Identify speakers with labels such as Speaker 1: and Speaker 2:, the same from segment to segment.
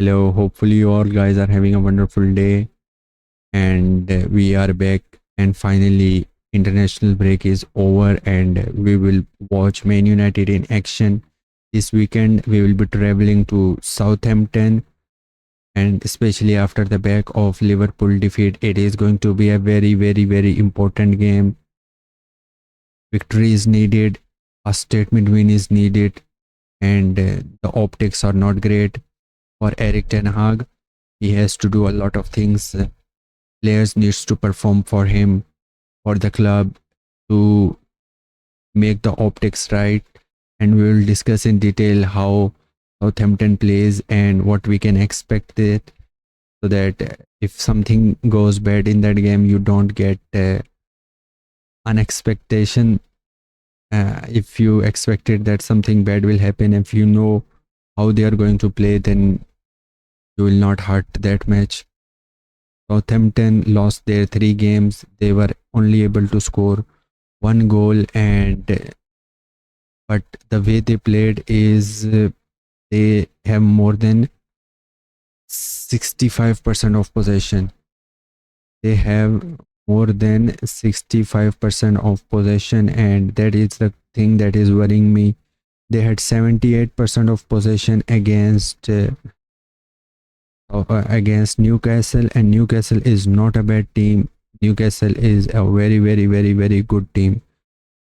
Speaker 1: Hello, hopefully you all guys are having a wonderful day and we are back and finally international break is over and we will watch Man United in action. This weekend we will be traveling to Southampton and especially after the back of Liverpool defeat it is going to be a very important game. Victory is needed, a statement win is needed and the optics are not great for Eric Ten Hag. He has to do a lot of things. Players needs to perform for him, for the club to make the optics right. And we will discuss in detail how Southampton plays and what we can expect it, so that if something goes bad in that game, you don't get an expectation. If you expected that something bad will happen, if you know how they are going to play, then you will not hurt that much. Southampton lost their 3 games. They were only able to score 1 goal, and but the way they played is they have more than 65% of possession. They have more than 65% of possession, and that is the thing that is worrying me. They had 78% of possession against Newcastle, and Newcastle is not a bad team. Newcastle is a very good team.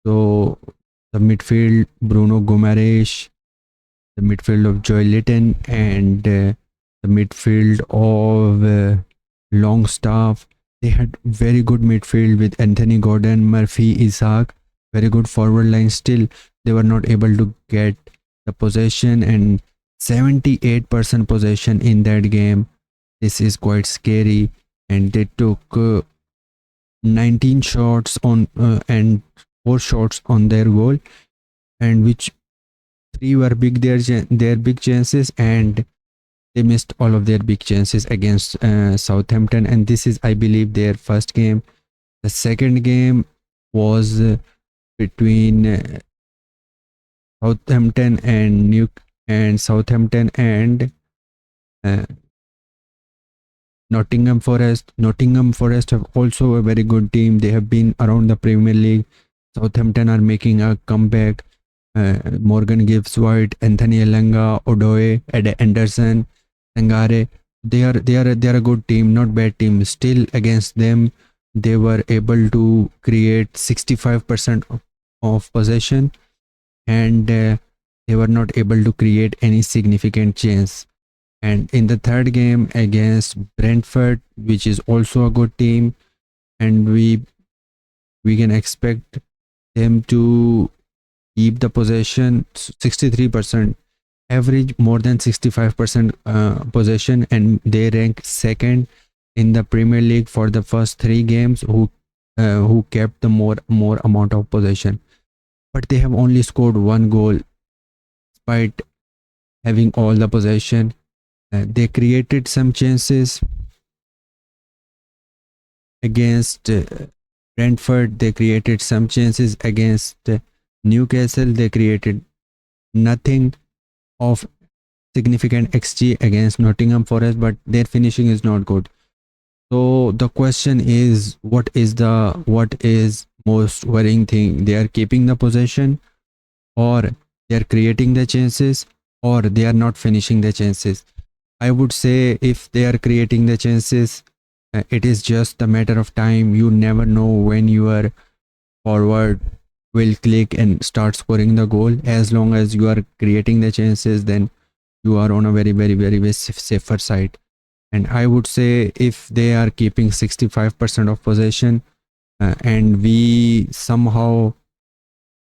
Speaker 1: So the midfield, Bruno Guimaraes, the midfield of Joy Litton, and the midfield of Longstaff. They had very good midfield with Anthony Gordon, Murphy, Isaac, very good forward line. Still, they were not able to get the possession, and 78% possession in that game. This is quite scary, and they took 19 shots on and 4 shots on their goal, and which 3 were their big chances, and they missed all of their big chances against Southampton. And this is, I believe, their first game. The second game was between Southampton and uh, Nottingham Forest. Nottingham Forest have also a very good team. They have been around the Premier League. Southampton are making a comeback. Morgan Gibbs White, Anthony Elanga, Odoe, Ed Anderson, Sangare. They are a good team, not bad team. Still against them, they were able to create 65% of possession, and they were not able to create any significant chance. And in the third game against Brentford, which is also a good team, and we can expect them to keep the possession 63%, average more than 65% possession, and they rank second in the Premier League for the first 3 games who kept the more amount of possession. But they have only scored 1 goal despite having all the possession. They created some chances against Brentford. They created some chances against Newcastle. They created nothing of significant XG against Nottingham Forest, but their finishing is not good. So the question is, what is most worrying thing? They are keeping the possession, or they are creating the chances, or they are not finishing the chances. I would say if they are creating the chances, it is just a matter of time. You never know when your forward will click and start scoring the goal. As long as you are creating the chances, then you are on a very safer side. And I would say if they are keeping 65% of possession, and we somehow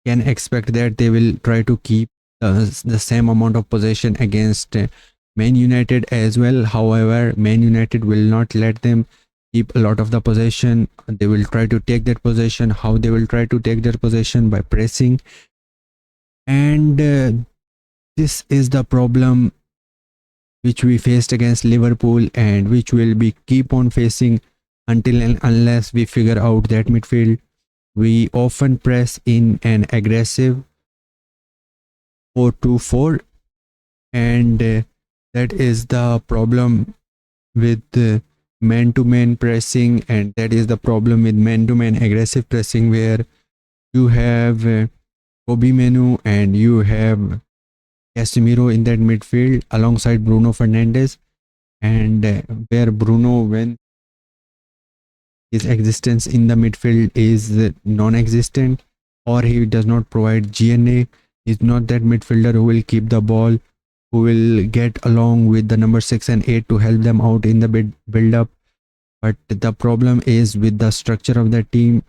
Speaker 1: can expect that they will try to keep the same amount of possession against Man United as well. However, Man United will not let them keep a lot of the possession. They will try to take that possession. How they will try to take their possession? By pressing. And this is the problem which we faced against Liverpool, and which will be keep on facing until and unless we figure out that midfield. We often press in an aggressive 4-2-4, and That is the problem with man-to-man pressing, and that is the problem with man-to-man aggressive pressing, where you have Kobe Menu and you have Casemiro in that midfield alongside Bruno Fernandes, and where Bruno, when his existence in the midfield is non-existent, or he does not provide GNA, he's not that midfielder who will keep the ball, who will get along with the number 6 and 8 to help them out in the build up. But the problem is with the structure of the team.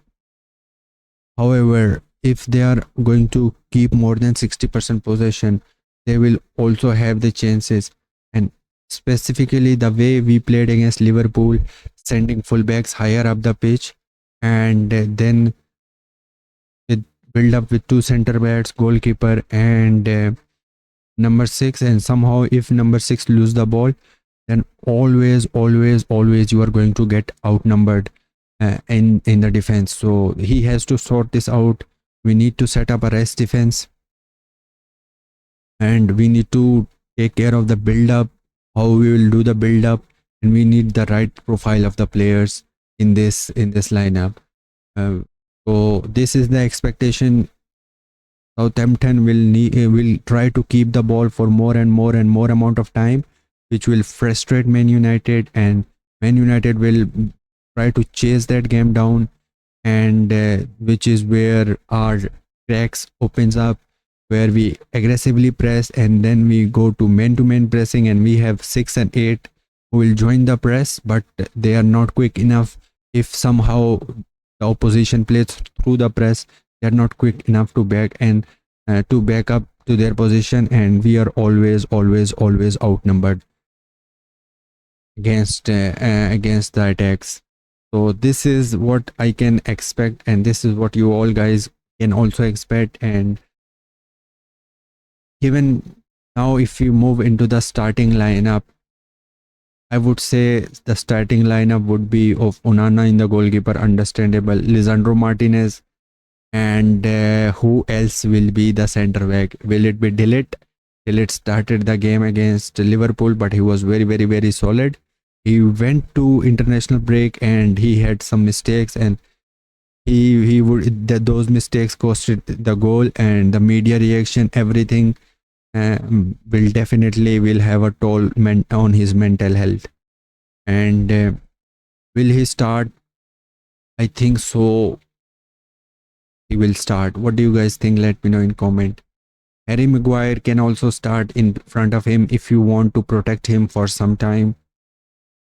Speaker 1: However, if they are going to keep more than 60% possession, they will also have the chances. And specifically, the way we played against Liverpool, sending fullbacks higher up the pitch, and then with build up with two center backs, goalkeeper, and number 6. And somehow, if number 6 lose the ball, then always you are going to get outnumbered in the defense. So he has to sort this out. We need to set up a rest defense, and we need to take care of the build up, how we will do the build up, and we need the right profile of the players in this lineup. uh, so this is the expectation. Southampton will try to keep the ball for more and more amount of time, which will frustrate Man United, and Man United will try to chase that game down, and which is where our cracks opens up, where we aggressively press, and then we go to man pressing, and we have 6 and 8 who will join the press, but they are not quick enough. If somehow the opposition plays through the press, they are not quick enough to back up to their position, and we are always outnumbered against the attacks. So this is what I can expect, and this is what you all guys can also expect. And even now, if you move into the starting lineup, I would say the starting lineup would be of Onana in the goalkeeper, understandable, Lisandro Martinez, and who else will be the center back? Will it be Dillet? Dillet started the game against Liverpool, but he was very solid. He went to international break and he had some mistakes, and those mistakes costed the goal, and the media reaction, everything will have a toll on his mental health. And will he start? I think so. He will start. What do you guys think? Let me know in comment. Harry Maguire can also start in front of him if you want to protect him for some time.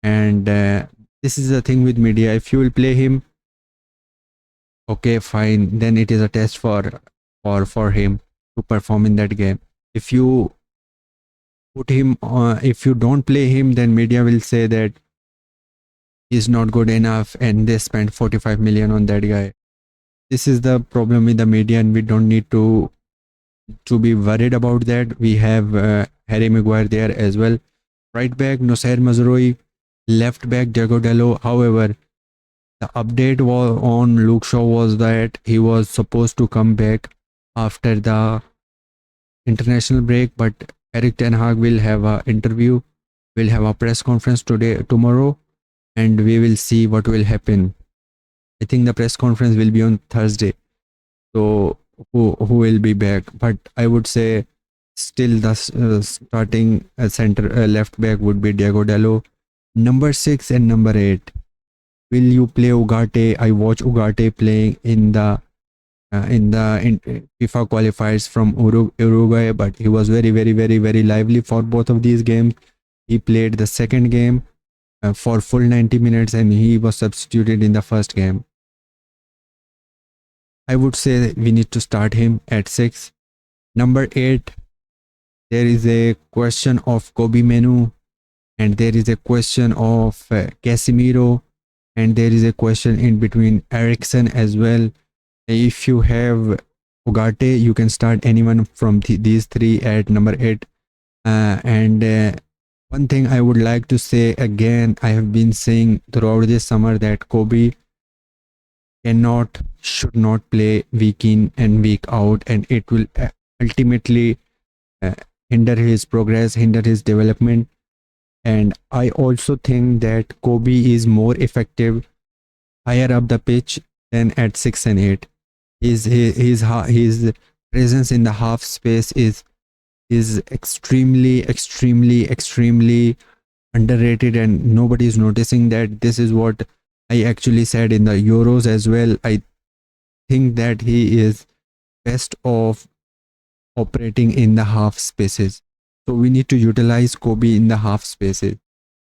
Speaker 1: And this is the thing with media. If you will play him, okay, fine. Then it is a test for him to perform in that game. If you if you don't play him, then media will say that he's not good enough, and they spent 45 million on that guy. This is the problem with the media, and we don't need to be worried about that. We have Harry Maguire there as well. Right back, Nosair Mazraoui. Left back, Diego Dallo. However, the update on Luke Shaw was that he was supposed to come back after the international break, but Eric Ten Hag will have an interview, will have a press conference tomorrow, and we will see what will happen. I think the press conference will be on Thursday. So who will be back? But I would say still the starting center left back would be Diego Dallo. Number 6 and number 8. Will you play Ugarte? I watch Ugarte playing in the FIFA qualifiers from Uruguay, but he was very lively for both of these games. He played the second game for full 90 minutes, and he was substituted in the first game. I would say we need to start him at 6. Number 8, there is a question of Kobe Menu, and there is a question of Casemiro, and there is a question in between Ericsson as well. If you have Ugarte, you can start anyone from these three at number 8. And one thing I would like to say again, I have been saying throughout this summer that Kobe should not play week in and week out, and it will ultimately hinder his progress, hinder his development. And I also think that Kobe is more effective higher up the pitch than at 6 and 8. His presence in the half space is extremely underrated, and nobody is noticing that. This is what I actually said in the Euros as well. I think that he is best of operating in the half spaces. So we need to utilize Kobe in the half spaces.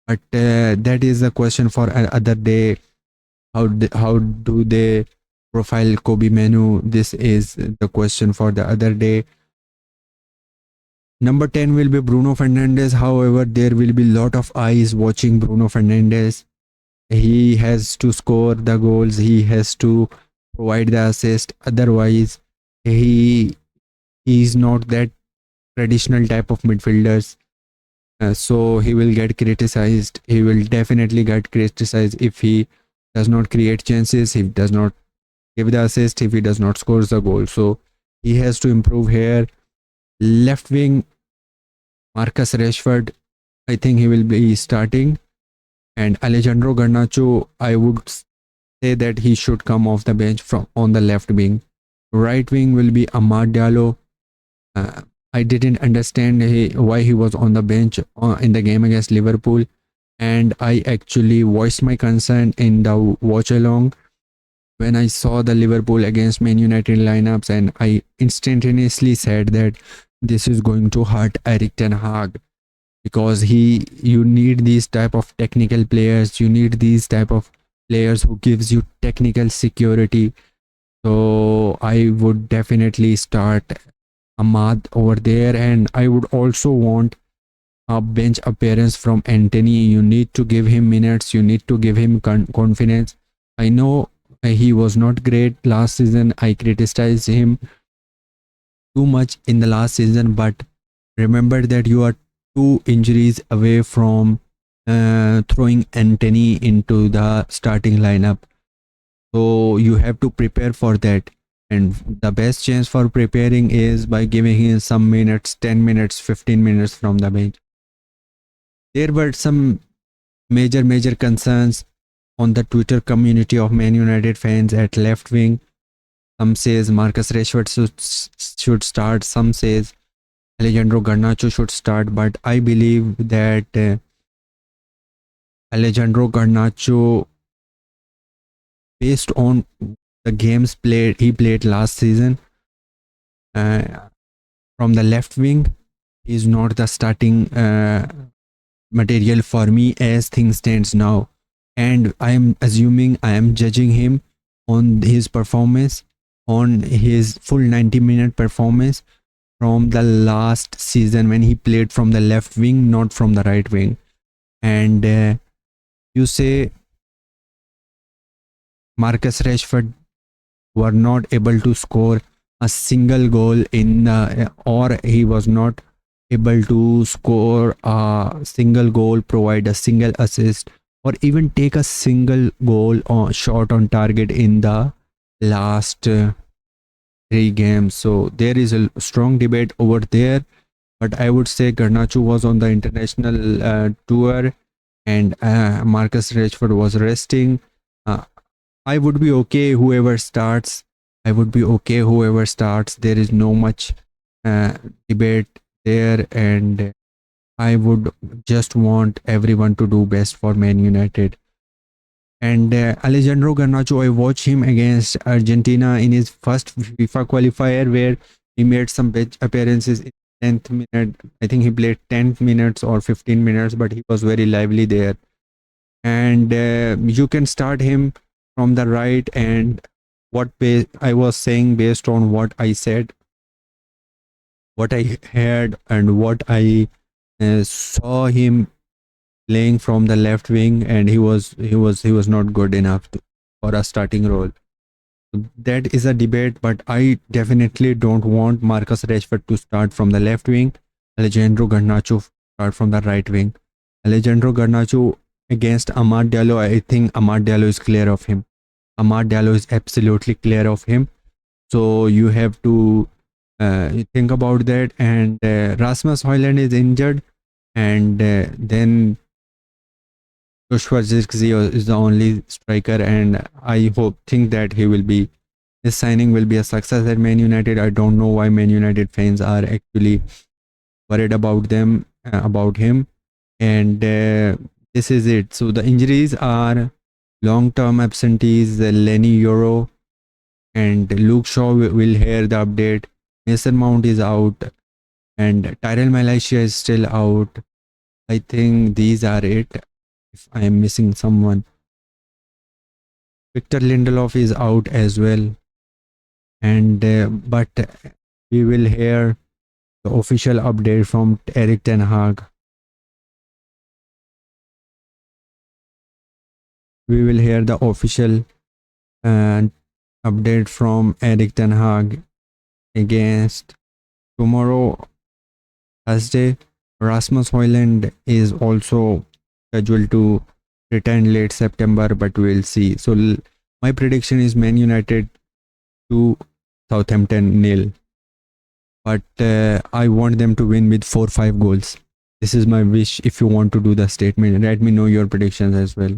Speaker 1: But that is a question for another day. How do they profile Kobe Manu? This is the question for the other day. Number 10 will be Bruno Fernandes. However, there will be a lot of eyes watching Bruno Fernandes. He has to score the goals. He has to provide the assist. Otherwise, he is not that traditional type of midfielders. So he will get criticized. He will definitely get criticized if he does not create chances, if he does not give the assist, if he does not score the goal. So he has to improve here. Left wing, Marcus Rashford, I think he will be starting. And Alejandro Garnacho, I would say that he should come off the bench from on the left wing. Right wing will be Amad Diallo. I didn't understand why he was on the bench in the game against Liverpool, and I actually voiced my concern in the watch along when I saw the Liverpool against Man United lineups, and I instantaneously said that this is going to hurt Eric Ten Hag, because you need these type of technical players, you need these type of players who gives you technical security. So I would definitely start Ahmad over there, and I would also want a bench appearance from Anthony. You need to give him minutes, you need to give him confidence. I know he was not great last season. I criticized him too much in the last season, but remember that you are 2 injuries away from throwing Anthony into the starting lineup. So you have to prepare for that. And the best chance for preparing is by giving him some minutes, 10 minutes, 15 minutes from the bench. There were some major concerns on the Twitter community of Man United fans at left wing. Some says Marcus Rashford should start. Some says Alejandro Garnacho should start. But I believe that Alejandro Garnacho, based on the games he played last season from the left wing, is not the starting material for me as things stands now. And I am assuming, I am judging him on his performance, on his full 90-minute performance from the last season when he played from the left wing, not from the right wing. And you say Marcus Rashford were not able to score a single goal or he was not able to score a single goal, provide a single assist, or even take a single goal or shot on target in the last 3 games. So there is a strong debate over there. But I would say Garnacho was on the international tour, and Marcus Rashford was resting. I would be okay whoever starts. There is no much debate there, and I would just want everyone to do best for Man United. And Alejandro Garnacho, I watched him against Argentina in his first FIFA qualifier, where he made some bench appearances in 10th minute. I think he played 10 minutes or 15 minutes, but he was very lively there. And you can start him from the right. And what I was saying, based on what I said, what I heard, and what I saw him playing from the left wing, and he was not good enough for a starting role. That is a debate, but I definitely don't want Marcus Rashford to start from the left wing. Alejandro Garnacho start from the right wing. Alejandro Garnacho against Amad Diallo, I think Amad Diallo is clear of him. Amad Diallo is absolutely clear of him. So you have to You think about that. And Rasmus Højlund is injured, and then Joshua Zirkzee is the only striker, and I think that his signing will be a success at Man United. I don't know why Man United fans are actually worried about him, and this is it. So the injuries are long-term absentees, Lenny Euro and Luke Shaw will hear the update. Mason Mount is out, and Tyrell Malacia is still out. I think these are it. If I am missing someone, Victor Lindelof is out as well, and but we will hear the official update from Eric Ten Hag. We will hear the official uh, update from Eric Ten Hag against tomorrow, Thursday. Rasmus Højlund is also scheduled to return late September, but we'll see. So my prediction is Man United 2, Southampton 0. But I want them to win with 4-5 goals. This is my wish. If you want to do the statement, let me know your predictions as well.